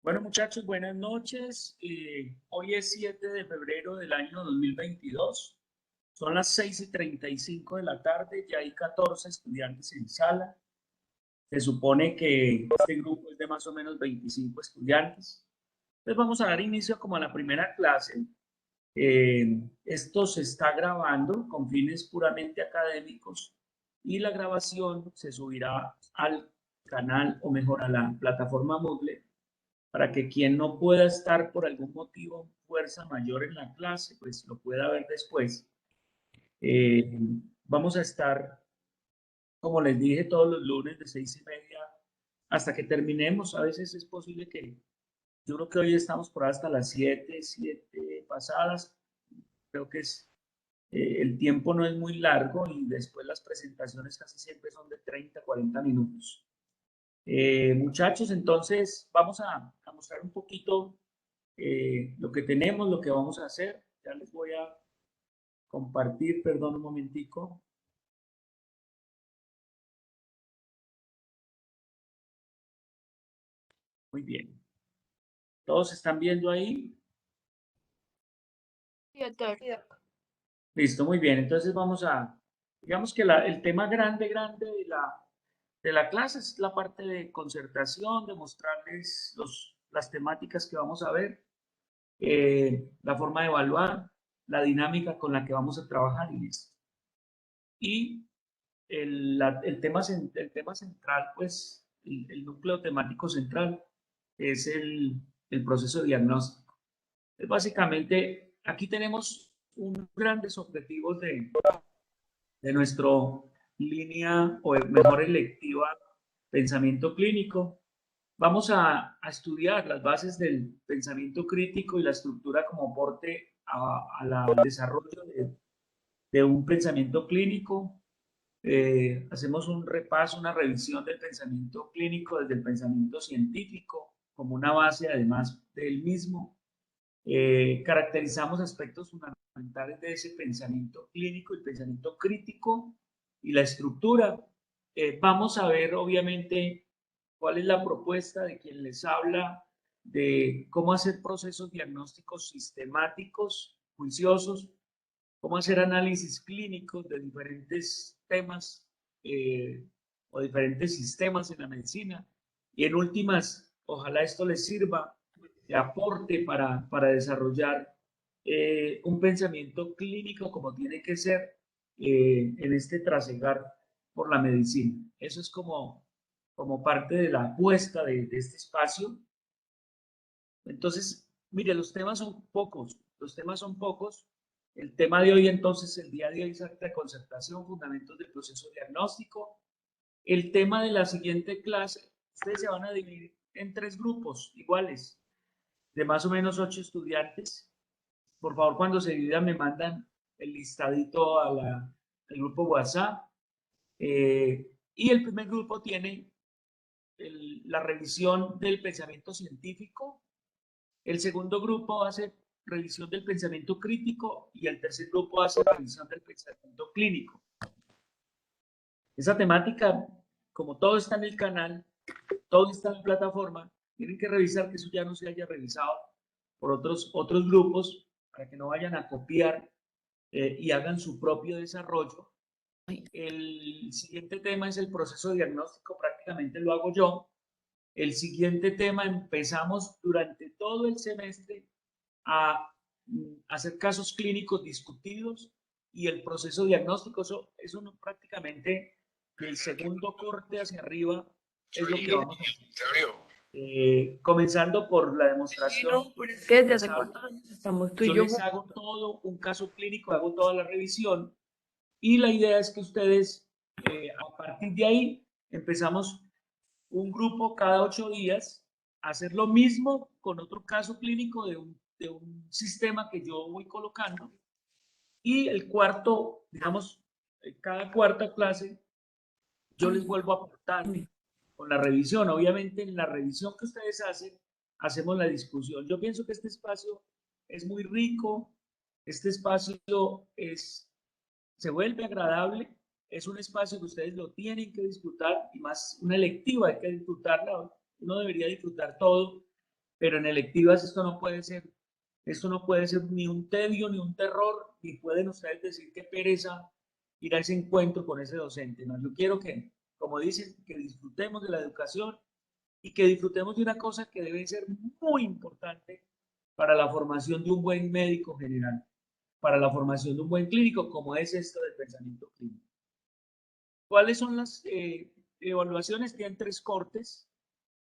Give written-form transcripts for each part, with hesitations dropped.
Bueno, muchachos, buenas noches. Hoy es 7 de febrero del año 2022. Son las 6:35 de la tarde. Ya hay 14 estudiantes en sala. Se supone que este grupo es de más o menos 25 estudiantes. Entonces vamos a dar inicio como a la primera clase. Esto se está grabando con fines puramente académicos y la grabación se subirá al canal o mejor a la plataforma Moodle para que quien no pueda estar por algún motivo, fuerza mayor en la clase, pues lo pueda ver después. Eh, Vamos a estar, como les dije, todos los lunes de 6:30 hasta que terminemos. A veces es posible que, yo creo que hoy estamos por hasta las 7 pasadas. Creo que el tiempo no es muy largo y después las presentaciones casi siempre son de 30, 40 minutos. Muchachos, entonces vamos a mostrar un poquito lo que tenemos, lo que vamos a hacer. Ya les voy a compartir, perdón un momentico. Muy bien. ¿Todos están viendo ahí? Sí, doctor. Listo, muy bien. Entonces vamos a, digamos que el tema grande de la clase es la parte de concertación, de mostrarles las temáticas que vamos a ver, la forma de evaluar, la dinámica con la que vamos a trabajar y listo. Y el tema central, pues, el núcleo temático central es el proceso diagnóstico. Básicamente, aquí tenemos unos grandes objetivos de nuestro línea, o mejor electiva, pensamiento clínico. Vamos a estudiar las bases del pensamiento crítico y la estructura como aporte al desarrollo de un pensamiento clínico. Hacemos un repaso, una revisión del pensamiento clínico desde el pensamiento científico como una base además del mismo. Caracterizamos aspectos fundamentales de ese pensamiento clínico, el pensamiento crítico y la estructura. Vamos a ver obviamente cuál es la propuesta de quien les habla de cómo hacer procesos diagnósticos sistemáticos, juiciosos, cómo hacer análisis clínicos de diferentes temas o diferentes sistemas en la medicina. Y en últimas, ojalá esto les sirva de aporte para desarrollar un pensamiento clínico como tiene que ser en este trasegar por la medicina. Eso es como parte de la apuesta de este espacio. Entonces, mire, los temas son pocos. El tema de hoy, entonces, el día de hoy es acta de concertación, fundamentos del proceso diagnóstico. El tema de la siguiente clase, ustedes se van a dividir en 3 grupos iguales, de más o menos 8 estudiantes. Por favor, cuando se dividan, me mandan el listadito al grupo WhatsApp. Y el primer grupo tiene la revisión del pensamiento científico. El segundo grupo hace revisión del pensamiento crítico y el tercer grupo hace revisión del pensamiento clínico. Esa temática, como todo está en el canal, todo está en la plataforma, tienen que revisar que eso ya no se haya revisado por otros grupos para que no vayan a copiar y hagan su propio desarrollo. El siguiente tema es el proceso diagnóstico, prácticamente lo hago yo. El siguiente tema empezamos durante todo el semestre a hacer casos clínicos discutidos y el proceso diagnóstico, eso no, prácticamente el segundo corte hacia arriba es lo que vamos a hacer. Comenzando por la demostración. No, pero es que desde hace cuántos años estamos tú y Yo yo les juntos. hago todo un caso clínico, hago toda la revisión y la idea es que ustedes, a partir de ahí, empezamos un grupo cada 8 días a hacer lo mismo con otro caso clínico de un sistema que yo voy colocando. Y el cuarto, digamos, cada cuarta clase, yo les vuelvo a aportar con la revisión. Obviamente, en la revisión que ustedes hacen, hacemos la discusión. Yo pienso que este espacio es muy rico, este espacio se vuelve agradable, es un espacio que ustedes lo tienen que disfrutar y más una electiva hay que disfrutarla, uno debería disfrutar todo, pero en electivas esto no puede ser ni un tedio, ni un terror, ni pueden ustedes decir qué pereza ir a ese encuentro con ese docente, ¿no? Yo quiero que, como dicen, que disfrutemos de la educación y que disfrutemos de una cosa que debe ser muy importante para la formación de un buen médico general, para la formación de un buen clínico, como es esto del pensamiento clínico. ¿Cuáles son las evaluaciones? Tienen 3 cortes,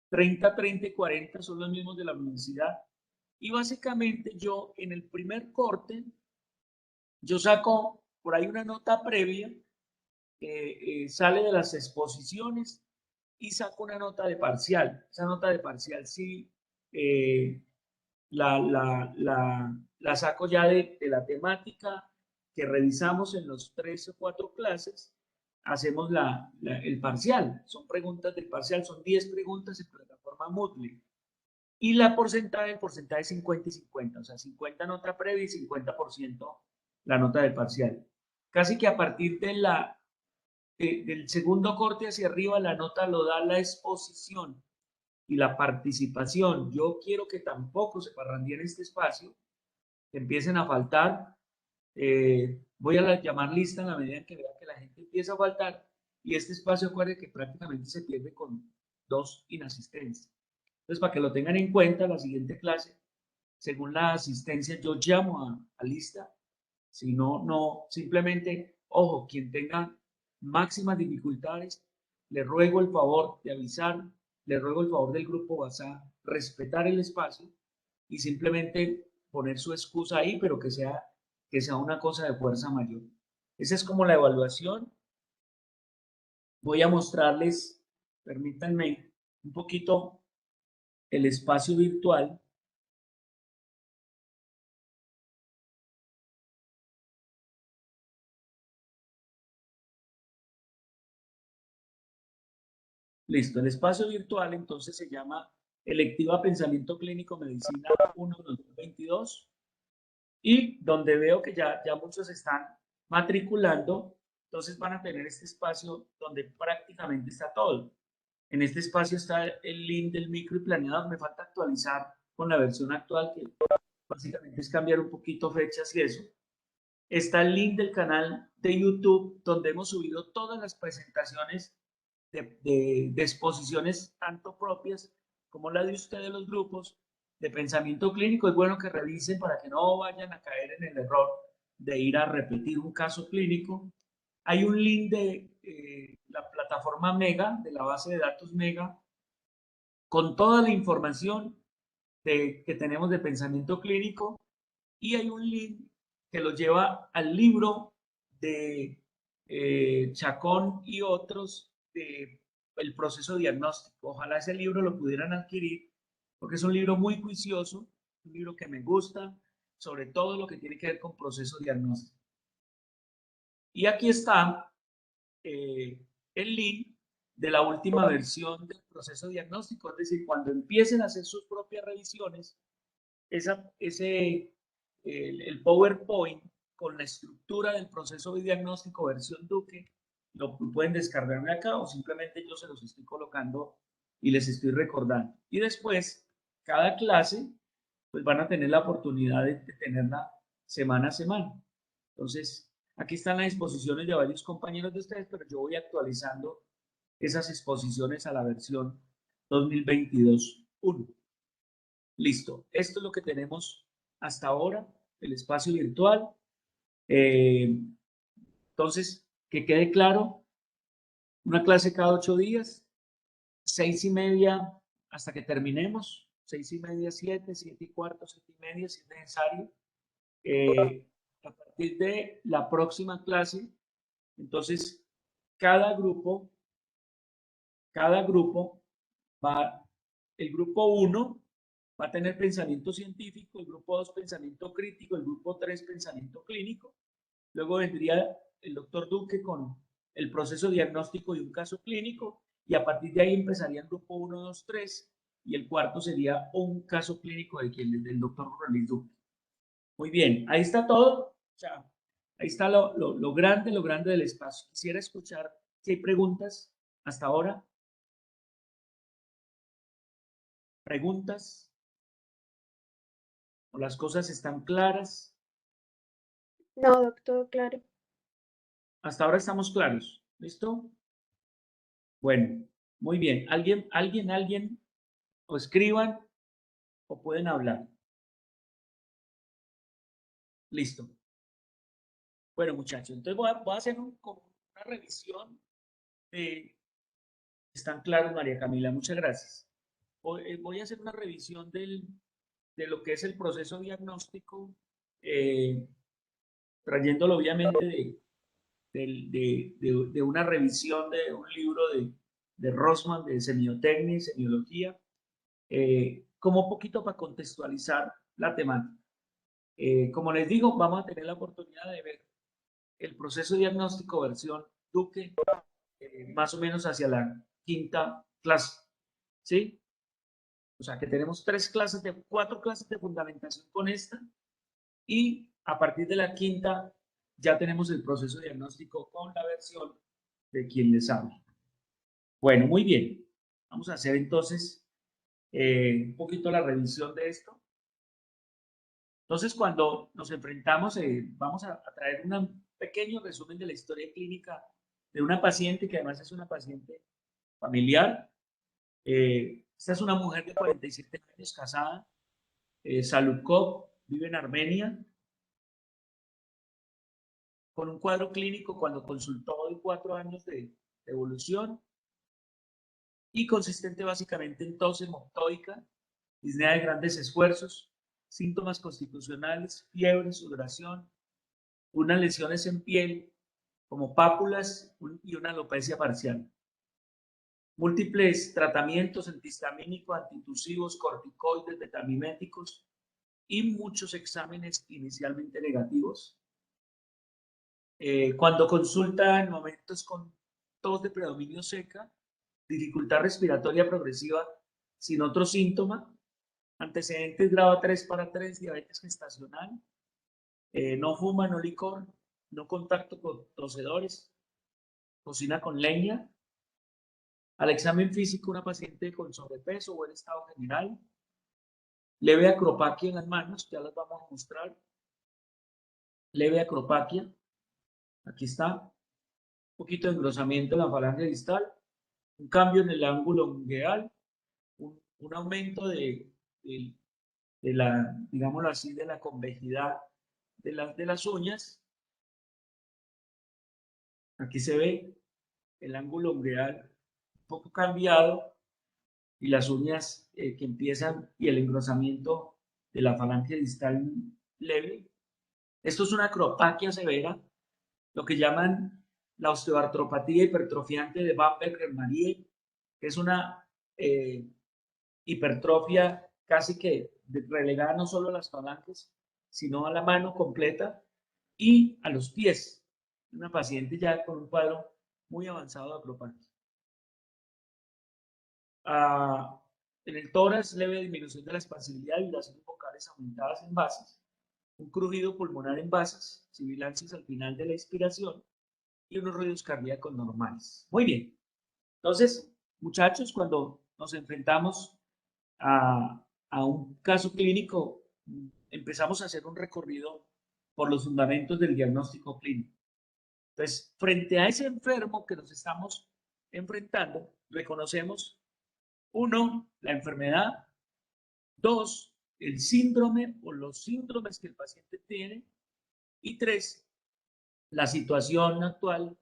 30, 30 y 40, son los mismos de la universidad. Y básicamente yo en el primer corte, yo saco por ahí una nota previa, sale de las exposiciones y saco una nota de parcial. Esa nota de parcial sí eh, la saco ya de la temática que revisamos en los 3 o 4 clases. Hacemos el parcial, son preguntas del parcial, son 10 preguntas en plataforma Moodle. Y el porcentaje es 50 y 50, o sea, 50 nota previa y 50% la nota del parcial. Casi que a partir del segundo corte hacia arriba, la nota lo da la exposición y la participación. Yo quiero que tampoco se parrandeen este espacio, que empiecen a faltar. Voy a llamar lista en la medida en que vea que la gente empieza a faltar y este espacio, acuerde que prácticamente se pierde con 2 inasistencias. Entonces, para que lo tengan en cuenta, la siguiente clase, según la asistencia, yo llamo a lista. Si no, no, simplemente, ojo, quien tenga máximas dificultades, le ruego el favor de avisar, le ruego el favor del grupo WhatsApp, respetar el espacio y simplemente poner su excusa ahí, pero que sea una cosa de fuerza mayor. Esa es como la evaluación. Voy a mostrarles, permítanme, un poquito el espacio virtual. Listo, el espacio virtual entonces se llama Electiva Pensamiento Clínico Medicina 1-2022 y donde veo que ya muchos están matriculando, entonces van a tener este espacio donde prácticamente está todo. En este espacio está el link del micro y planeador, me falta actualizar con la versión actual, que básicamente es cambiar un poquito fechas y eso. Está el link del canal de YouTube donde hemos subido todas las presentaciones de exposiciones tanto propias como la de ustedes, los grupos de pensamiento clínico. Es bueno que revisen para que no vayan a caer en el error de ir a repetir un caso clínico. Hay un link de la plataforma Mega, de la base de datos Mega, con toda la información que tenemos de pensamiento clínico, y hay un link que lo lleva al libro de Chacón y otros de el proceso diagnóstico. Ojalá ese libro lo pudieran adquirir porque es un libro muy juicioso, un libro que me gusta, sobre todo lo que tiene que ver con proceso diagnóstico. Y aquí está el link de la última versión del proceso diagnóstico, es decir, cuando empiecen a hacer sus propias revisiones, el PowerPoint con la estructura del proceso de diagnóstico versión Duque, lo pueden descargarme acá o simplemente yo se los estoy colocando y les estoy recordando. Y después, cada clase, pues van a tener la oportunidad de tenerla semana a semana. Entonces, aquí están las exposiciones de varios compañeros de ustedes, pero yo voy actualizando esas exposiciones a la versión 2022-1. Listo, esto es lo que tenemos hasta ahora, el espacio virtual. Entonces, que quede claro, una clase cada 8 días, 6:30 hasta que terminemos, 6:30, 7, 7:15, 7:30, si es necesario. A partir de la próxima clase, entonces, cada grupo va, el grupo 1 va a tener pensamiento científico, el grupo 2 pensamiento crítico, el grupo 3 pensamiento clínico. Luego vendría el doctor Duque con el proceso diagnóstico y un caso clínico, y a partir de ahí empezaría el grupo 1, 2, 3, y el cuarto sería un caso clínico del doctor Luis Duque. Muy bien, ahí está todo. O sea, ahí está lo grande del espacio. Quisiera escuchar si hay preguntas hasta ahora. ¿Preguntas? ¿O las cosas están claras? No, doctor, claro. Hasta ahora estamos claros. ¿Listo? Bueno, muy bien. ¿Alguien? O escriban o pueden hablar. Listo. Bueno, muchachos, entonces voy a hacer como una revisión de... Están claros, María Camila, muchas gracias. Voy a hacer una revisión de lo que es el proceso diagnóstico, eh, trayéndolo obviamente de una revisión de un libro de Rosman de semiotecnia y semiología, como un poquito para contextualizar la temática. Como les digo, vamos a tener la oportunidad de ver el proceso diagnóstico versión Duque, más o menos hacia la quinta clase, ¿sí? O sea que tenemos cuatro clases de fundamentación con esta, y a partir de la quinta ya tenemos el proceso diagnóstico con la versión de quien les habla. Bueno, muy bien. Vamos a hacer entonces un poquito la revisión de esto. Entonces, cuando nos enfrentamos, vamos a traer un pequeño resumen de la historia clínica de una paciente que además es una paciente familiar. Esta es una mujer de 47 años, casada, Salukov, vive en Armenia, con un cuadro clínico cuando consultó de 4 años de evolución y consistente básicamente en tos hemoptóica, disnea de grandes esfuerzos, síntomas constitucionales, fiebre, sudoración, unas lesiones en piel como pápulas y una alopecia parcial. Múltiples tratamientos antihistamínicos, antitusivos, corticoides, betamiméticos y muchos exámenes inicialmente negativos. Cuando consulta en momentos con tos de predominio seca, dificultad respiratoria progresiva sin otro síntoma, antecedentes grado 3 para 3, diabetes gestacional, no fuma, no licor, no contacto con tosedores, cocina con leña. Al examen físico, una paciente con sobrepeso, buen estado general, leve acropaquia en las manos, ya las vamos a mostrar, leve acropaquia, aquí está, un poquito de engrosamiento en la falange distal, un cambio en el ángulo ungueal, un aumento de la, digámoslo así, de la convejidad de las uñas. Aquí se ve el ángulo ungueal un poco cambiado y las uñas que empiezan y el engrosamiento de la falange distal leve. Esto es una acropaquia severa, lo que llaman la osteoartropatía hipertrofiante de Bamberger-Marie, que es una hipertrofia casi que relegada no solo a las falanges, sino a la mano completa y a los pies. Una paciente ya con un cuadro muy avanzado de acropaquia. En el tórax, leve disminución de la expansibilidad, vibraciones vocales aumentadas en bases, un crujido pulmonar en bases, sibilancias al final de la expiración y unos ruidos cardíacos normales. Muy bien. Entonces, muchachos, cuando nos enfrentamos a un caso clínico, empezamos a hacer un recorrido por los fundamentos del diagnóstico clínico. Entonces, frente a ese enfermo que nos estamos enfrentando, reconocemos, uno, la enfermedad, dos, el síndrome o los síndromes que el paciente tiene, y tres, la situación actual,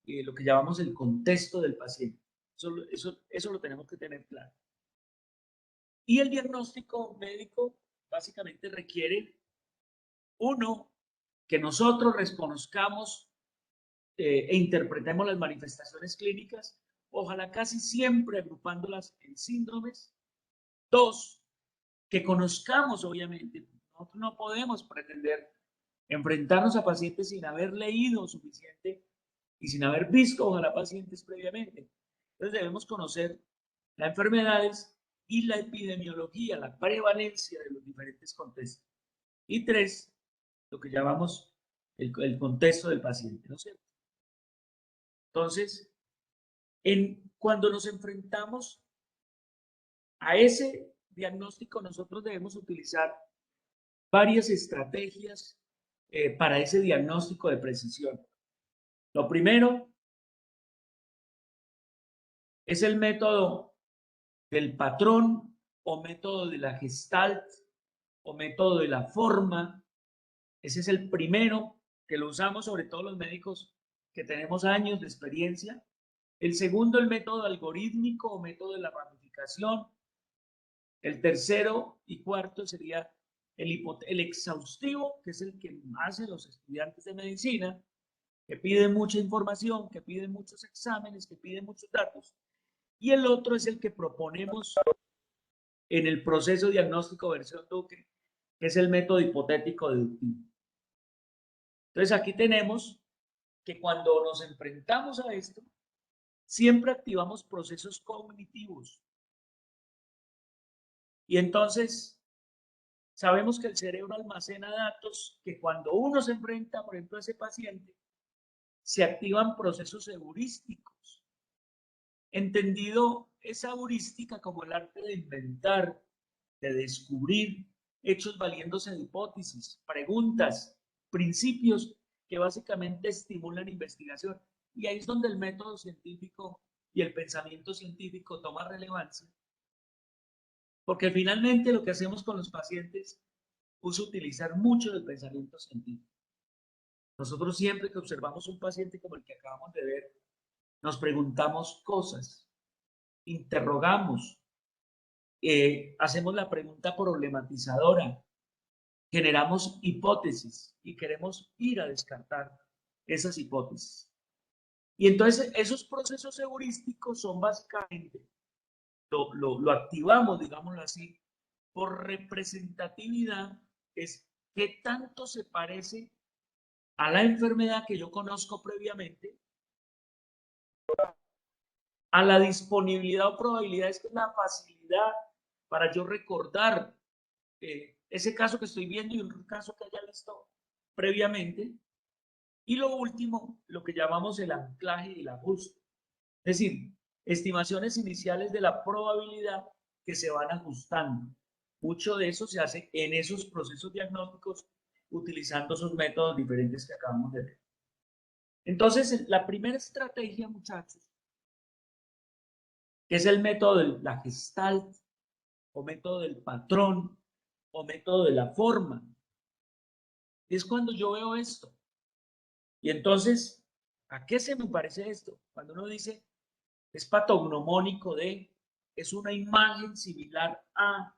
lo que llamamos el contexto del paciente. Eso lo tenemos que tener claro. Y el diagnóstico médico básicamente requiere, uno, que nosotros reconozcamos e interpretemos las manifestaciones clínicas, ojalá casi siempre agrupándolas en síndromes. Dos, que conozcamos, obviamente, nosotros no podemos pretender enfrentarnos a pacientes sin haber leído suficiente y sin haber visto, ojalá, pacientes previamente. Entonces debemos conocer las enfermedades y la epidemiología, la prevalencia de los diferentes contextos. Y tres, lo que llamamos el contexto del paciente, ¿no es cierto? Entonces, cuando nos enfrentamos a ese diagnóstico, nosotros debemos utilizar varias estrategias para ese diagnóstico de precisión. Lo primero es el método del patrón o método de la Gestalt o método de la forma. Ese es el primero que lo usamos sobre todo los médicos que tenemos años de experiencia. El segundo, el método algorítmico o método de la ramificación. El tercero y cuarto sería el exhaustivo, que es el que hacen los estudiantes de medicina, que piden mucha información, que piden muchos exámenes, que piden muchos datos. Y el otro es el que proponemos en el proceso diagnóstico versión Duque, que es el método hipotético deductivo. Entonces aquí tenemos que cuando nos enfrentamos a esto, siempre activamos procesos cognitivos. Y entonces sabemos que el cerebro almacena datos que cuando uno se enfrenta, por ejemplo, a ese paciente, se activan procesos heurísticos. Entendido esa heurística como el arte de inventar, de descubrir hechos valiéndose de hipótesis, preguntas, principios que básicamente estimulan investigación. Y ahí es donde el método científico y el pensamiento científico toma relevancia, porque finalmente lo que hacemos con los pacientes es utilizar mucho del pensamiento científico. Nosotros siempre que observamos un paciente como el que acabamos de ver, nos preguntamos cosas, interrogamos, hacemos la pregunta problematizadora, generamos hipótesis y queremos ir a descartar esas hipótesis. Y entonces esos procesos heurísticos son básicamente, lo activamos, digámoslo así, por representatividad, es qué tanto se parece a la enfermedad que yo conozco previamente, a la disponibilidad o probabilidad, es que es la facilidad para yo recordar ese caso que estoy viendo y un caso que haya visto previamente. Y lo último, lo que llamamos el anclaje y el ajuste. Es decir, estimaciones iniciales de la probabilidad que se van ajustando. Mucho de eso se hace en esos procesos diagnósticos utilizando esos métodos diferentes que acabamos de ver. Entonces, la primera estrategia, muchachos, que es el método de la Gestalt, o método del patrón, o método de la forma, es cuando yo veo esto. Y entonces, ¿a qué se me parece esto? Cuando uno dice, es patognomónico de, es una imagen similar a,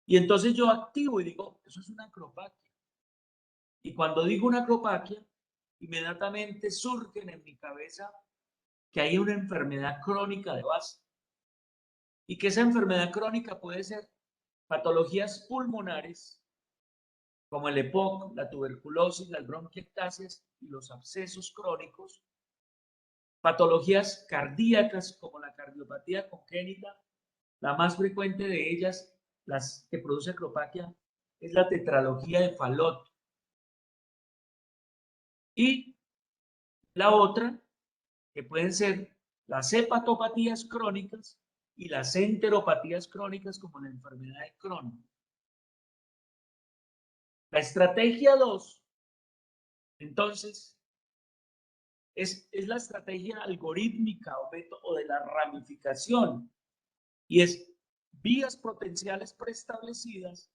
y entonces yo activo y digo, eso es una acropaquia. Y cuando digo una acropaquia, inmediatamente surgen en mi cabeza que hay una enfermedad crónica de base. Y que esa enfermedad crónica puede ser patologías pulmonares, como el EPOC, la tuberculosis, las bronquiectasias y los abscesos crónicos, patologías cardíacas como la cardiopatía congénita, la más frecuente de ellas, las que produce acropaquia, es la tetralogía de Fallot. Y la otra, que pueden ser las hepatopatías crónicas y las enteropatías crónicas como la enfermedad de Crohn. La estrategia 2, entonces, es la estrategia algorítmica o de la ramificación, y es vías potenciales preestablecidas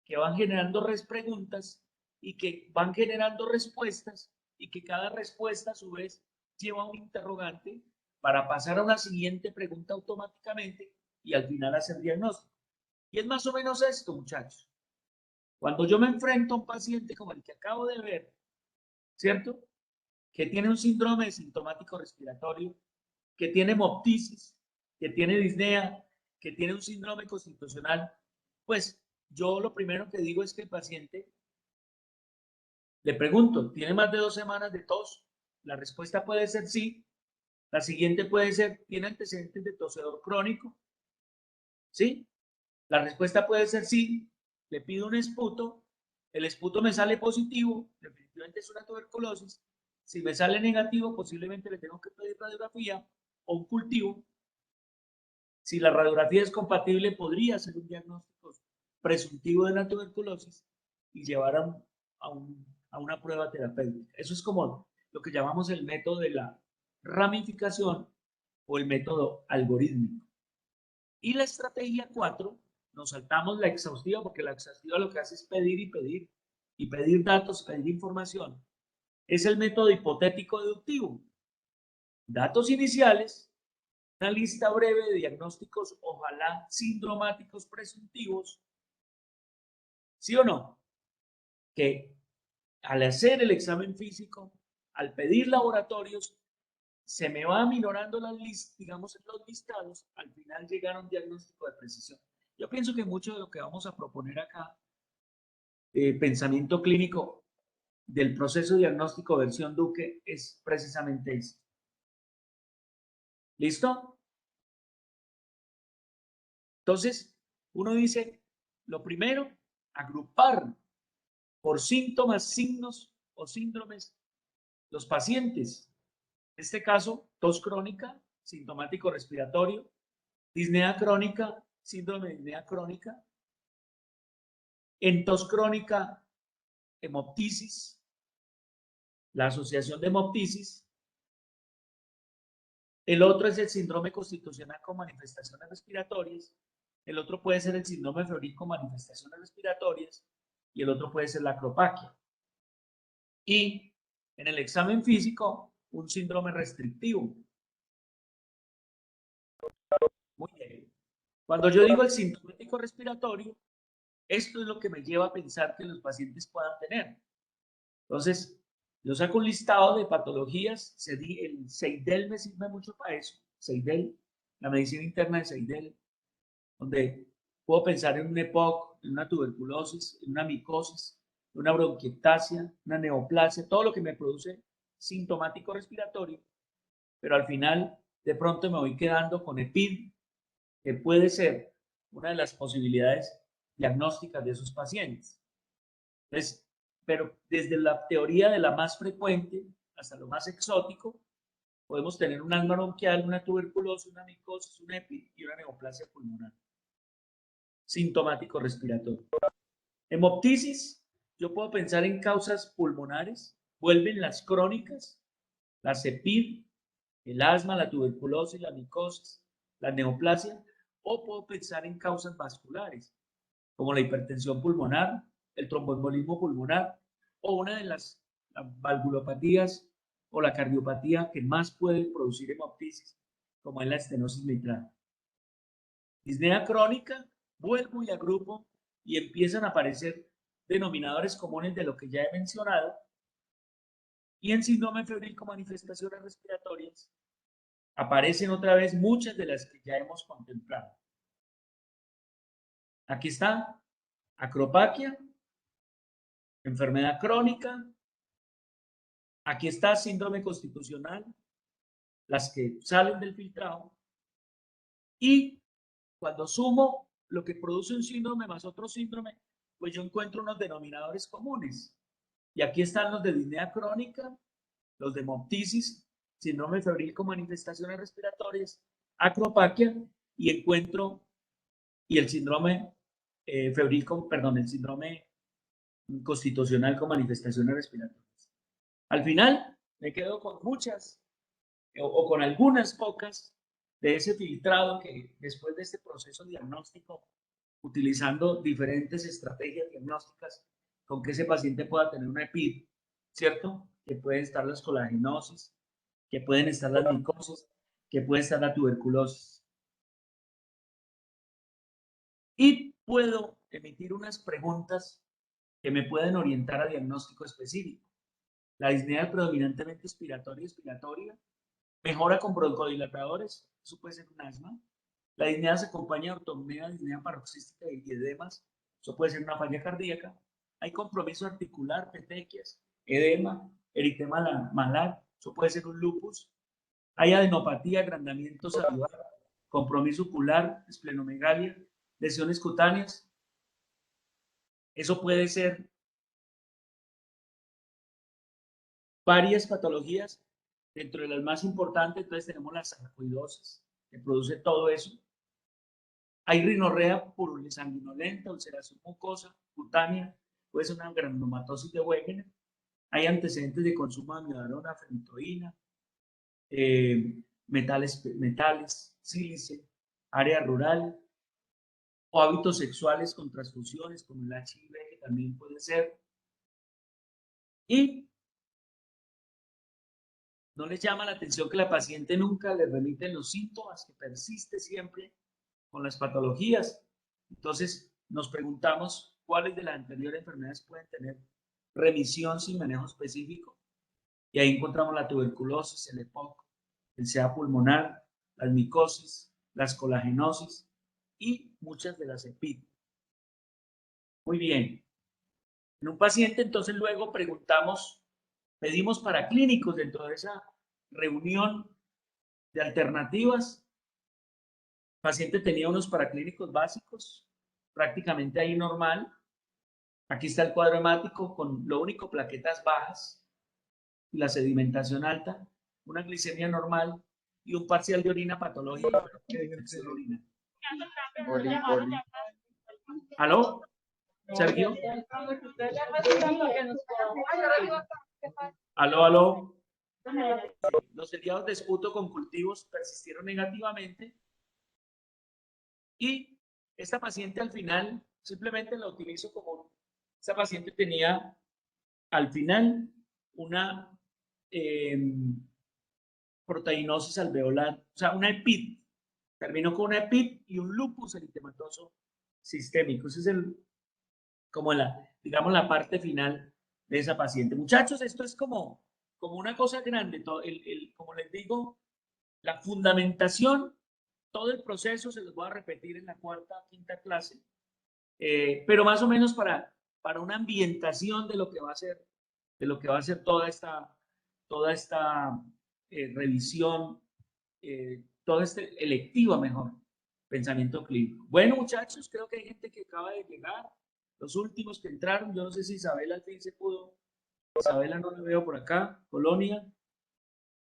que van generando preguntas y que van generando respuestas y que cada respuesta a su vez lleva un interrogante para pasar a una siguiente pregunta automáticamente y al final hacer diagnóstico. Y es más o menos esto, muchachos. Cuando yo me enfrento a un paciente como el que acabo de ver, ¿cierto? Que tiene un síndrome sintomático respiratorio, que tiene hemoptisis, que tiene disnea, que tiene un síndrome constitucional, pues yo lo primero que digo es que el paciente, le pregunto, ¿tiene más de 2 semanas de tos? La respuesta puede ser sí. La siguiente puede ser, ¿tiene antecedentes de tosedor crónico? ¿Sí? La respuesta puede ser sí. Le pido un esputo, el esputo me sale positivo, definitivamente es una tuberculosis. Si me sale negativo, posiblemente le tengo que pedir radiografía o un cultivo. Si la radiografía es compatible, podría ser un diagnóstico presuntivo de la tuberculosis y llevar a una prueba terapéutica. Eso es como lo que llamamos el método de la ramificación o el método algorítmico. Y la estrategia 4, nos saltamos la exhaustiva, porque la exhaustiva lo que hace es pedir y pedir, y pedir datos, pedir información. Es el método hipotético deductivo. Datos iniciales, una lista breve de diagnósticos, ojalá sindromáticos presuntivos, ¿sí o no? Que al hacer el examen físico, al pedir laboratorios, se me va aminorando las listas, digamos, en los listados, al final llegar a un diagnóstico de precisión. Yo pienso que mucho de lo que vamos a proponer acá, pensamiento clínico del proceso diagnóstico versión Duque, es precisamente esto. ¿Listo? Entonces, uno dice, lo primero, agrupar por síntomas, signos o síndromes los pacientes. En este caso, tos crónica, sintomático respiratorio, disnea crónica, síndrome de disnea crónica, en tos crónica, hemoptisis, la asociación de hemoptisis. El otro es el síndrome constitucional con manifestaciones respiratorias. El otro puede ser el síndrome febril con manifestaciones respiratorias. Y el otro puede ser la acropaquia. Y en el examen físico, un síndrome restrictivo. Muy bien. Cuando yo digo el sintomático respiratorio, esto es lo que me lleva a pensar que los pacientes puedan tener. Entonces, yo saco un listado de patologías, el Seidel me sirve mucho para eso, Seidel, la medicina interna de Seidel, donde puedo pensar en un EPOC, en una tuberculosis, en una micosis, en una bronquiectasia, una neoplasia, todo lo que me produce sintomático respiratorio, pero al final de pronto me voy quedando con EPID, que puede ser una de las posibilidades diagnósticas de esos pacientes. Entonces, pero desde la teoría de la más frecuente hasta lo más exótico, podemos tener un asma bronquial, una tuberculosis, una micosis, un EPI y una neoplasia pulmonar. Sintomático respiratorio. Hemoptisis, yo puedo pensar en causas pulmonares, vuelven las crónicas, la CEPID, el asma, la tuberculosis, la micosis, la neoplasia, o puedo pensar en causas vasculares, como la hipertensión pulmonar, el tromboembolismo pulmonar, o una de las valvulopatías o la cardiopatía que más puede producir hemoptisis, como es la estenosis mitral. Disnea crónica, vuelvo y agrupo y empiezan a aparecer denominadores comunes de lo que ya he mencionado. Y en síndrome febril con manifestaciones respiratorias aparecen otra vez muchas de las que ya hemos contemplado. Aquí está acropaquia, enfermedad crónica. Aquí está síndrome constitucional, las que salen del filtrado. Y cuando sumo lo que produce un síndrome más otro síndrome, pues yo encuentro unos denominadores comunes. Y aquí están los de disnea crónica, los de hemoptisis, síndrome febril con manifestaciones respiratorias, acropaquia, y encuentro, y el síndrome febril con, perdón, el síndrome constitucional con manifestaciones respiratorias. Al final, me quedo con muchas o con algunas pocas de ese filtrado que después de este proceso diagnóstico, utilizando diferentes estrategias diagnósticas, con que ese paciente pueda tener una EPID, ¿cierto? Que pueden estar las colagenosis, que pueden estar las micosis, que puede estar la tuberculosis. Y puedo emitir unas preguntas que me pueden orientar a diagnóstico específico. La disnea predominantemente expiratoria, mejora con broncodilatadores, eso puede ser un asma. La disnea se acompaña de ortopnea, disnea paroxística y edemas, eso puede ser una falla cardíaca. Hay compromiso articular, petequias, edema, eritema malar, eso puede ser un lupus. Hay adenopatía, agrandamiento salivar, compromiso ocular, esplenomegalia, lesiones cutáneas. Eso puede ser varias patologías. Dentro de las más importantes, entonces tenemos la sarcoidosis, que produce todo eso. Hay rinorrea purulisanguinolenta, ulceración mucosa, cutánea, puede ser una granulomatosis de Wegener. Hay antecedentes de consumo de amiodarona, fenitoína, metales, sílice, área rural, o hábitos sexuales con transfusiones, como el HIV, que también puede ser. Y no les llama la atención que la paciente nunca le remiten los síntomas, que persiste siempre con las patologías. Entonces, nos preguntamos cuáles de las anteriores enfermedades pueden tener remisión sin manejo específico. Y ahí encontramos la tuberculosis, el EPOC, el SEA pulmonar, las micosis, las colagenosis y muchas de las EPID. Muy bien. En un paciente, entonces, luego pedimos para clínicos dentro de esa reunión de alternativas. El paciente tenía unos paraclínicos básicos, prácticamente ahí normal. Aquí está el cuadro hemático con lo único plaquetas bajas y la sedimentación alta, una glicemia normal y un parcial de orina patológica. ¿Aló? ¿Sergio? ¿Aló? Los seriados de esputo con cultivos persistieron negativamente y esta paciente al final simplemente la utilizo como esta paciente tenía al final una proteinosis alveolar, o sea, una EPID. Terminó con una EPID y un lupus eritematoso sistémico. Ese es como digamos, la parte final de esa paciente. Muchachos, esto es como una cosa grande. Como les digo, la fundamentación, todo el proceso se los voy a repetir en la cuarta, quinta clase, pero más o menos para una ambientación de lo que va a ser toda esta revisión, toda esta electiva, mejor, pensamiento clínico. Bueno, muchachos, creo que hay gente que acaba de llegar, los últimos que entraron. Yo no sé si Isabela al fin se pudo. Isabela no la veo por acá. Colonia.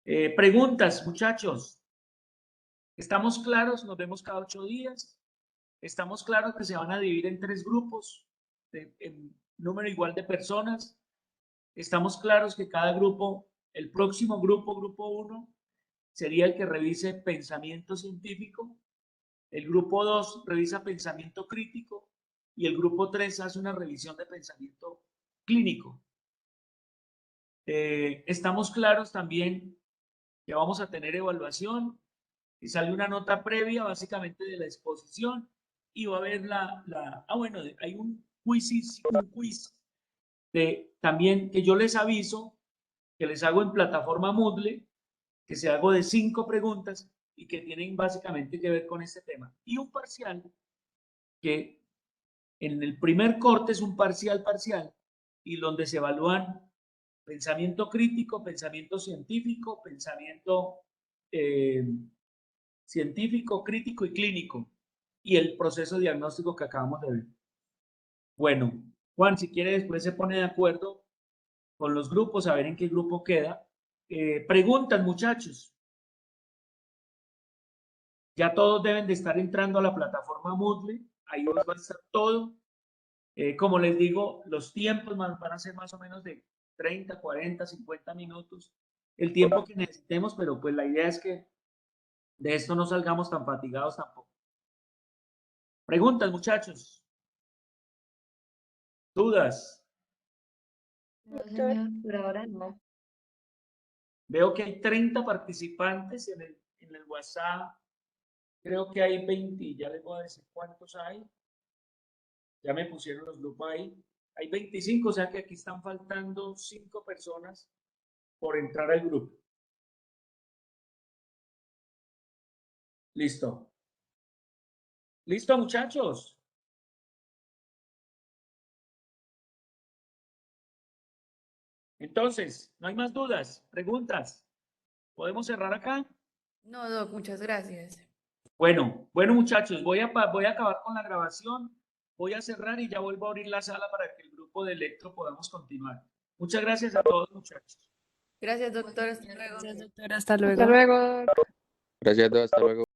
Preguntas, muchachos. ¿Estamos claros? Nos vemos cada 8 días. ¿Estamos claros que se van a dividir en 3 grupos, en número igual de personas? ¿Estamos claros que cada grupo, el próximo grupo, grupo 1, sería el que revise pensamiento científico? El grupo 2 revisa pensamiento crítico y el grupo 3 hace una revisión de pensamiento clínico. Estamos claros también que vamos a tener evaluación y sale una nota previa básicamente de la exposición y va a haber bueno, hay un quiz también que yo les aviso, que les hago en plataforma Moodle, que se hago de 5 preguntas y que tienen básicamente que ver con este tema. Y un parcial que en el primer corte es un parcial y donde se evalúan pensamiento crítico, pensamiento científico, pensamiento científico, crítico y clínico, y el proceso diagnóstico que acabamos de ver. Bueno, Juan, si quiere después se pone de acuerdo con los grupos, a ver en qué grupo queda. Preguntas, muchachos. Ya todos deben de estar entrando a la plataforma Moodle, ahí va a estar todo. Como les digo, los tiempos van a ser más o menos de 30, 40, 50 minutos, el tiempo que necesitemos, pero pues la idea es que de esto no salgamos tan fatigados tampoco. Preguntas, muchachos. ¿Dudas? No, señor, por ahora no. Veo que hay 30 participantes en el WhatsApp. Creo que hay 20, ya les voy a decir cuántos hay. Ya me pusieron los grupos ahí. Hay 25, o sea que aquí están faltando 5 personas por entrar al grupo. Listo. ¿Listo, muchachos? Entonces, no hay más dudas, preguntas. ¿Podemos cerrar acá? No, Doc, muchas gracias. Bueno, muchachos, voy a acabar con la grabación, voy a cerrar y ya vuelvo a abrir la sala para que el grupo de electro podamos continuar. Muchas gracias a todos, muchachos. Gracias, doctor. Hasta luego. Hasta luego. Gracias a todos, hasta luego.